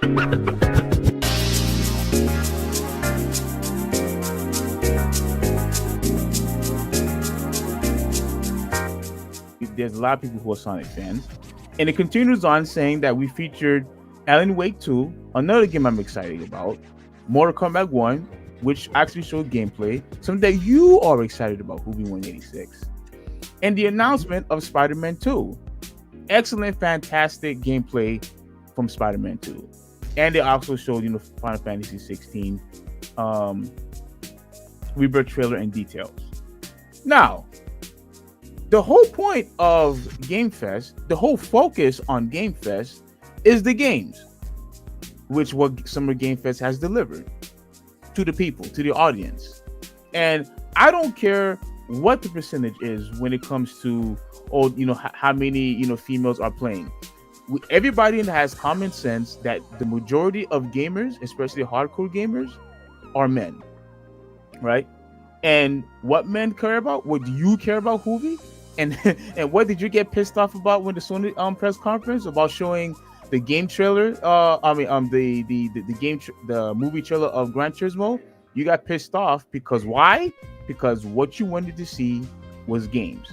There's a lot of people who are Sonic fans. And it continues on saying that we featured Alan Wake 2, another game I'm excited about, Mortal Kombat 1, which actually showed gameplay, something that you are excited about, Hoobie 186, and the announcement of Spider-Man 2. Excellent, fantastic gameplay from Spider-Man 2. And they also showed, Final Fantasy 16 rebirth trailer and details. Now, the whole point of Game Fest, the whole focus on Game Fest is the games, which what Summer Game Fest has delivered to the people, to the audience. And I don't care what the percentage is when it comes to, how many, females are playing. Everybody has common sense that the majority of gamers, especially hardcore gamers, are men, right? And what men care about? What do you care about, Hoovie? And and what did you get pissed off about when the Sony press conference about showing the game trailer? The movie trailer of Gran Turismo. You got pissed off because why? Because what you wanted to see was games.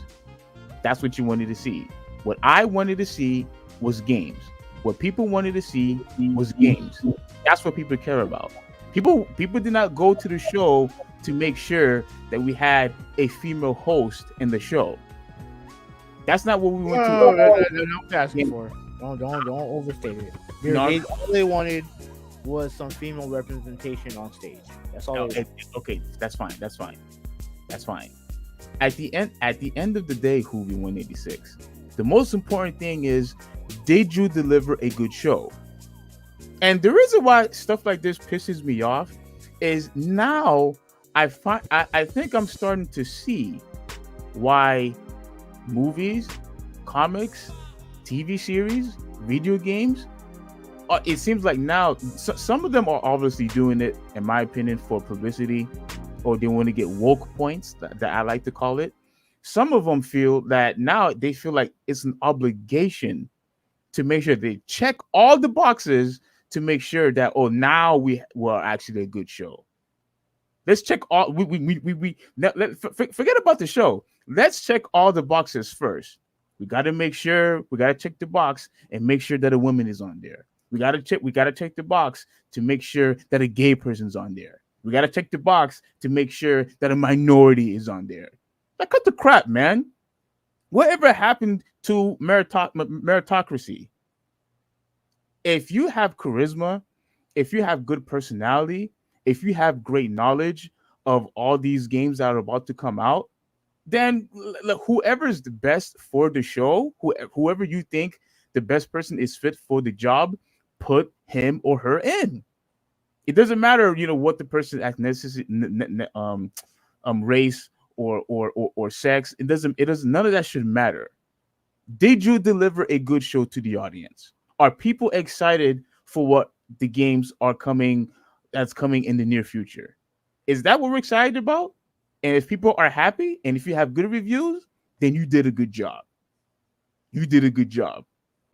That's what you wanted to see. What I wanted to see was games. What people wanted to see was games. That's what people care about. People did not go to the show to make sure that we had a female host in the show. That's not what we went to. No, don't ask for. Don't overstate it. All they wanted was some female representation on stage. That's all. Okay, that's fine. At the end of the day, Hoovie 186, the most important thing is, did you deliver a good show? And the reason why stuff like this pisses me off is now I think I'm starting to see why movies, comics, TV series, video games, it seems like now some of them are obviously doing it, in my opinion, for publicity, or they want to get woke points, that I like to call it. Some of them feel that now they feel like it's an obligation to make sure they check all the boxes to make sure that, now we were actually a good show. Let's check all. Forget about the show. Let's check all the boxes first. We got to make sure. We got to check the box and make sure that a woman is on there. We got to check the box to make sure that a gay person's on there. We got to check the box to make sure that a minority is on there. Like, cut the crap, man. Whatever happened to meritocracy? If you have charisma, if you have good personality, if you have great knowledge of all these games that are about to come out, then whoever is the best for the show, whoever you think the best person is fit for the job, put him or her in. It doesn't matter, what the person's ethnicity, race, or sex. It doesn't. None of that should matter. Did you deliver a good show to the audience? Are people excited for what the games are coming? That's coming in the near future. Is that what we're excited about? And if people are happy, and if you have good reviews, then you did a good job. You did a good job.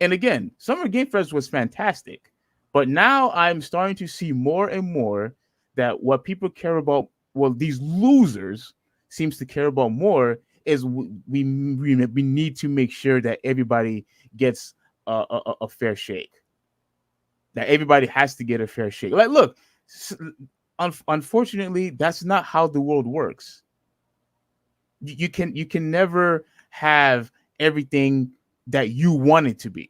And again, Summer Game Fest was fantastic. But now I'm starting to see more and more that what people care about, well, these losers seems to care about more, is we need to make sure that everybody gets a fair shake. That everybody has to get a fair shake. Like, look, unfortunately, that's not how the world works. You can never have everything that you want it to be.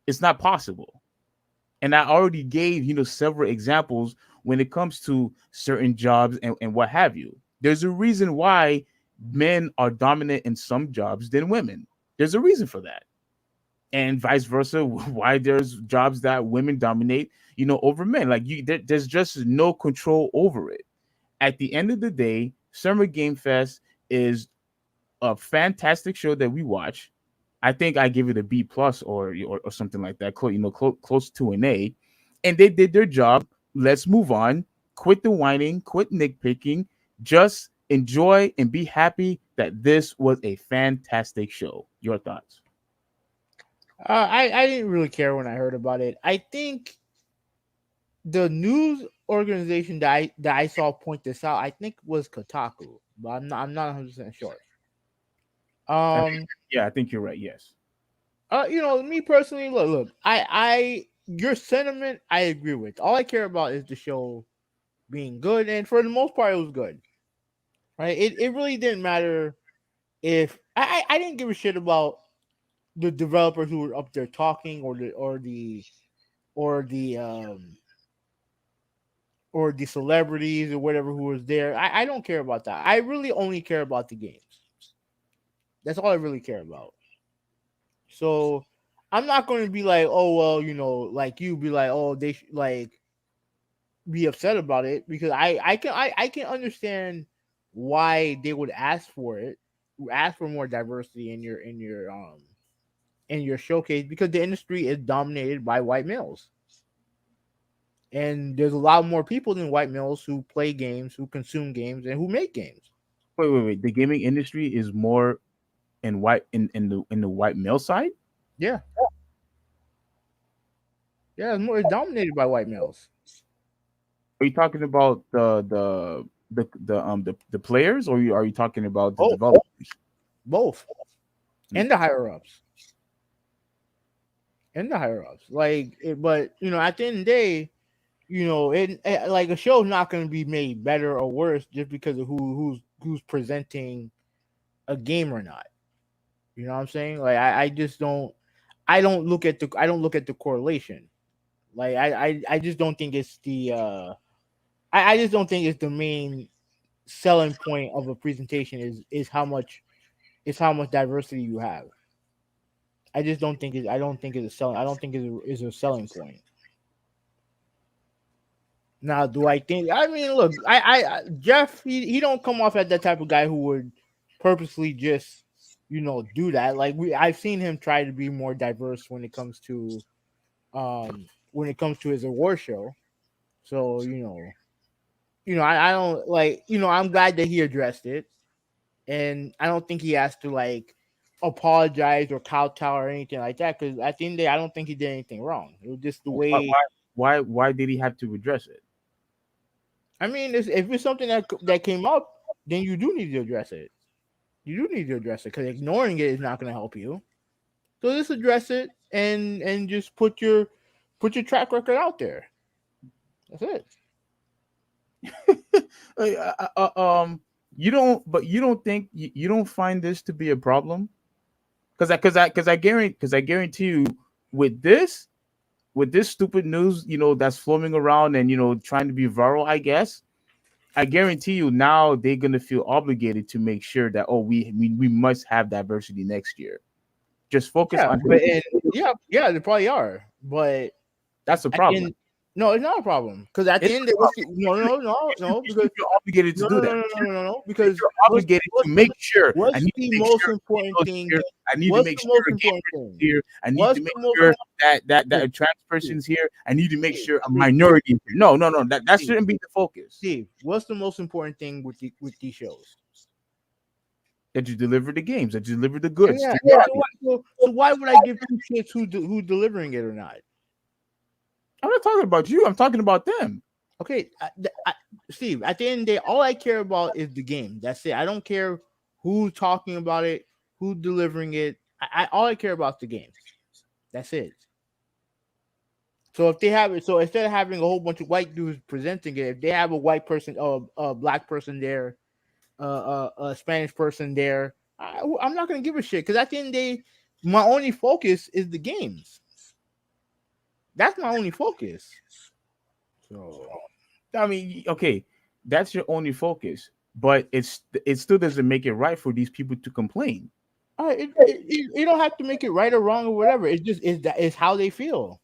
It's not possible. And I already gave, several examples when it comes to certain jobs and what have you. There's a reason why men are dominant in some jobs than women. There's a reason for that. And vice versa, why there's jobs that women dominate, over men. Like, there's just no control over it. At the end of the day, Summer Game Fest is a fantastic show that we watch. I think I give it a B plus or something like that, close to an A. And they did their job. Let's move on. Quit the whining. Quit nitpicking. Just enjoy and be happy that this was a fantastic show. Your thoughts? I didn't really care when I heard about it. I think the news organization that I saw point this out, I think was Kotaku, but I'm not 100% sure. I think, Um, yeah, I think you're right. Yes. me personally, look, your sentiment, I agree with. All I care about is the show being good, and for the most part, it was good. Right? It really didn't matter if I didn't give a shit about the developers who were up there talking, or the or the celebrities or whatever who was there. I don't care about that. I really only care about the games. That's all I really care about. So I'm not going to be like, oh well, like you be like, oh they like be upset about it, because I can understand why they would ask for more diversity in your showcase, because the industry is dominated by white males, and there's a lot more people than white males who play games, who consume games, and who make games. Wait. The gaming industry is more in white in the white male side. Yeah, yeah, it's dominated by white males. Are you talking about the players, or are you talking about the Both, developers? both, Mm. and the higher ups, but at the end of the day, like a show's not going to be made better or worse just because of who's presenting a game or not. You know what I'm saying? Like I just don't. I don't look at the correlation. Like I just don't think it's the. I just don't think it's the main selling point of a presentation is how much diversity you have. I just don't think it. I don't think it's a selling. I don't think it's a selling point. Now, do I think? I mean, look, Jeff, he don't come off as that type of guy who would purposely just do that. Like I've seen him try to be more diverse when it comes to his award show. So I don't like I'm glad that he addressed it, and I don't think he has to like apologize or kowtow or anything like that, because at the end of the day, I don't think he did anything wrong. It was just the Why, way. why why did he have to address it? I mean, if it's something that came up, then you do need to address it. You do need to address it, because ignoring it is not going to help you. So just address it, and just put your track record out there. That's it. Uh, you don't think you don't find this to be a problem? Because I guarantee you, with this stupid news, that's floating around and trying to be viral, I guess. I guarantee you now they're gonna feel obligated to make sure that, oh, we must have diversity next year. Just focus Yeah, on but yeah, they probably are. But that's a at the problem. end, no, it's not a problem, because at the It's end, no, no, no, no, you should because feel obligated to no, do no, that. no, no, no, no, no, That because you're obligated to make sure. I what's need to the make most sure important females thing? here. I need to What's make the sure most important gamers is thing? here. I need What's to make the most sure that Steve, a trans Steve, person's here. I need to make Steve, sure a Steve, minority is here. No. That Steve, shouldn't be the focus. Steve, what's the most important thing with these shows? That you deliver the games, that you deliver the Yeah, goods yeah, to the yeah. So, audience. why would I give two shits who's delivering it or not? I'm not talking about you. I'm talking about them. Okay, Steve. At the end of the day, all I care about is the game. That's it. I don't care who's talking about it, who's delivering it. All I care about is the game. That's it. So if they have it, so instead of having a whole bunch of white dudes presenting it, if they have a white person, a black person there, a Spanish person there, I'm not gonna give a shit, because at the end of the day, my only focus is the games. That's my only focus. So I mean, okay, that's your only focus, but it still doesn't make it right for these people to complain. you don't have to make it right or wrong or whatever. It's just it's how they feel.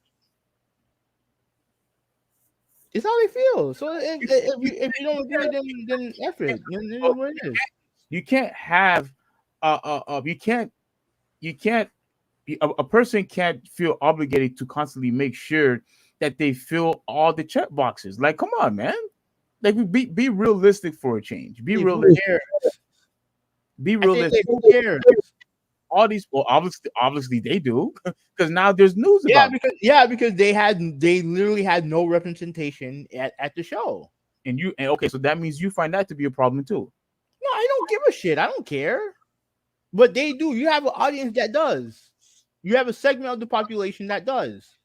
It's how they feel. So if you don't agree, then F it. It is what it is. You can't have you can't a person can't feel obligated to constantly make sure that they fill all the check boxes. Like, come on, man. Like, be realistic for a change. Be Steve, who realistic. cares? Be I think realistic. who cares? all these, well, obviously they do, because now there's news Yeah, about it. because they literally had no representation at the show. And okay, so that means you find that to be a problem too. No, I don't give a shit. I don't care. But they do. You have an audience that does. You have a segment of the population that does.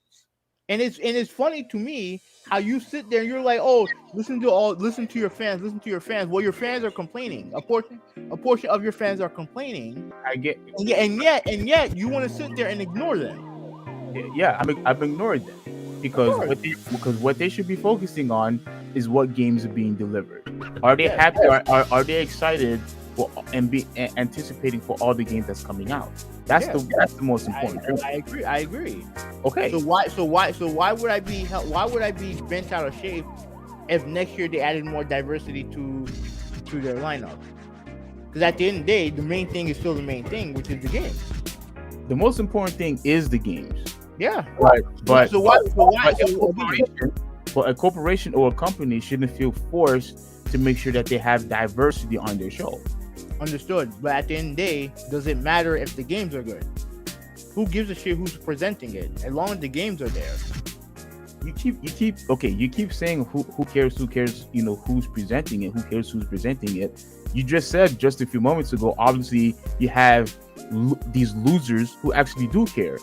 And it's funny to me how you sit there and you're like, oh, listen to your fans, listen to your fans. Well, your fans are complaining. A portion of your fans are complaining. I get, And yet you want to sit there and ignore them. yeah, I've ignored them Of because course. what they should be focusing on is what games are being delivered. Are they Yes. happy? Are they excited for and be anticipating for all the games that's coming out? That's Yes. that's the most important thing. I agree. Okay, So why would I be bent out of shape if next year they added more diversity to their lineup? Because at the end of the day, the main thing is still the main thing, which is the game. the most important thing is the games. Yeah. But So why? a corporation or a company shouldn't feel forced to make sure that they have diversity on their show. Understood. But at the end of the day, does it matter if the games are good? Who gives a shit who's presenting it? As long as the games are there. You keep saying who cares, who's presenting it, who cares who's presenting it. You just said just a few moments ago, obviously you have these losers who actually do care.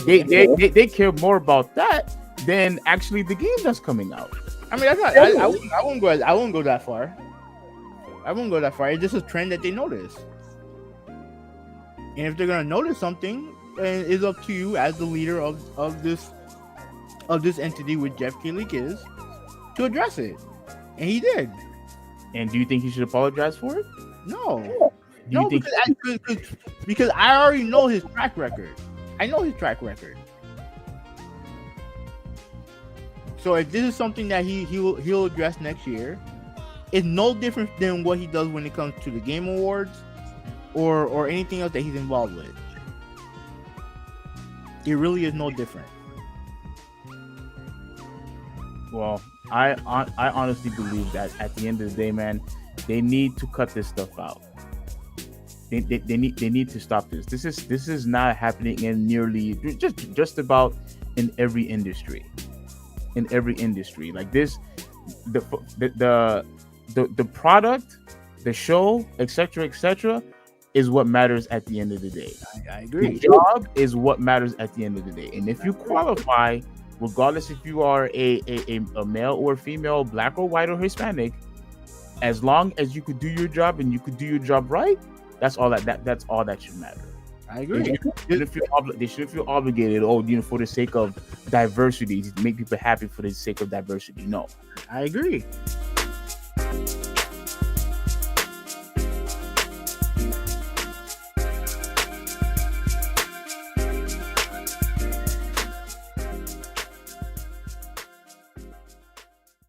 They care more about that than actually the game that's coming out. I mean, that's not. I wouldn't go. I wouldn't go that far. I wouldn't go that far. It's just a trend that they notice. And if they're gonna notice something, then it's up to you as the leader of this entity, which Jeff Keighley is, to address it. And he did. And do you think he should apologize for it? No. Do you think Because I already know his track record. I know his track record. So if this is something that he'll address next year, it's no different than what he does when it comes to the Game Awards or anything else that he's involved with. It really is no different. Well, I honestly believe that at the end of the day, man, they need to cut this stuff out. They need to stop this. This is not happening in nearly just about in every industry. In every industry, like this, the product, the show, etc., is what matters at the end of the day. I agree. The job is what matters at the end of the day, and if you qualify, regardless if you are a male or female, black or white or Hispanic, as long as you could do your job and you could do your job right, that's all that should matter. I agree. They shouldn't feel obligated, for the sake of diversity, to make people happy for the sake of diversity. No. I agree.